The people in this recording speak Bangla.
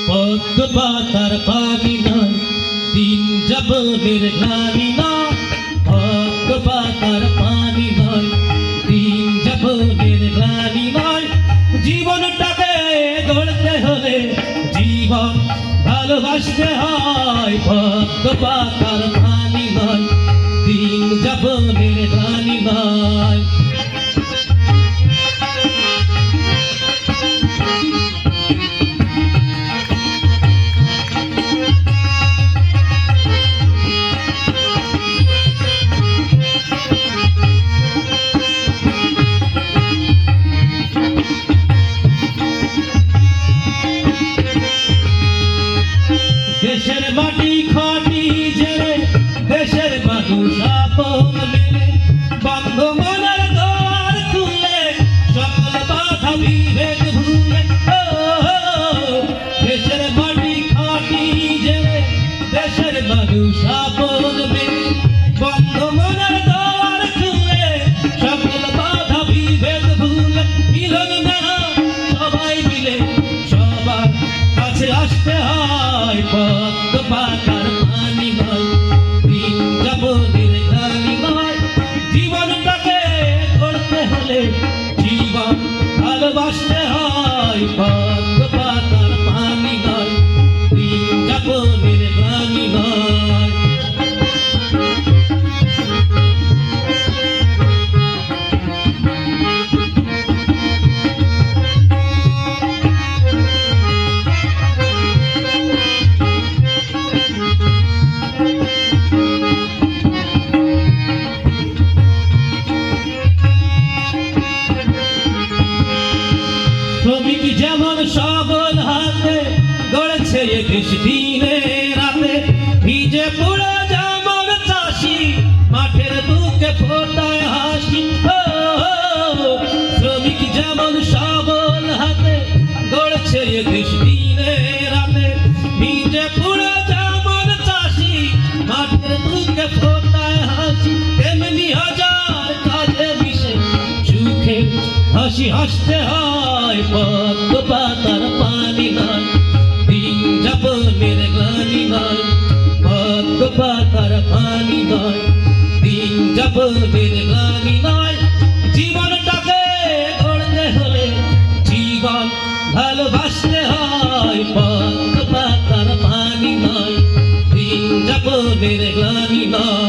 পদ্ম পাতার পানি নয়, দিন যাপনের গ্লানি নয়। পদ্ম পাতার পানি নয়, দিন যাপনের গ্লানি নয়। জীবনটাকে গড়তে হলে জীবন ভালোবাসতে হয়। পদ্ম পাতার পানি নয়, দিন যাপনের গ্লানি নয়। দেশের মাটি খাটি জেলে, দেশের মানুষ আপন মেলে, বন্ধ মনের দ্বার খুলে, সকল বাধা বিভেদ ভুলে। দেশের মাটি খাটি জেলে, দেশের মানুষ আপন মেলে, বন্ধ মনের দ্বার খুলে, সকল বাধা বিভেদ ভুলে। মিলন মেলা সবাই মিলে সবার কাছে আসতে হয়। পদ্ম পাতার পানি নয়, দিন যাপনের গ্লানি নয়। জীবনটাকে গড়তে হলে জীবন ভালোবাসতে হয়। পদ্ম পাতার পানি নয়, দিন যাপনের গ্লানি নয়। শ্রমিক যেমন সবল হাতে গড়েছে এ দেশ দিনে রাতে, ভিজে পুড়ে যেমন চাষি মাঠের বুকে ফোটায় হাসি। শ্রমিক যেমন সবল হাতে গড়েছে এ দেশ দিনে রাতে, ভিজে পুড়ে যেমন চাষি মাঠের বুকে ফোটায় হাসি। তেমনি হাজার কাজে মিশে সুখে হাসি হাসতে হয়। পদ্ম পাতার পানি নয়, দিন যাপনের গ্লানি নয়। পদ্ম পাতার পানি নয়, দিন যাপনের গ্লানি নয়। জীবনটাকে গড়তে হলে জীবন ভালোবাসতে হয়। পদ্ম পাতার পানি নয়, দিন যাপনের গ্লানি নয়।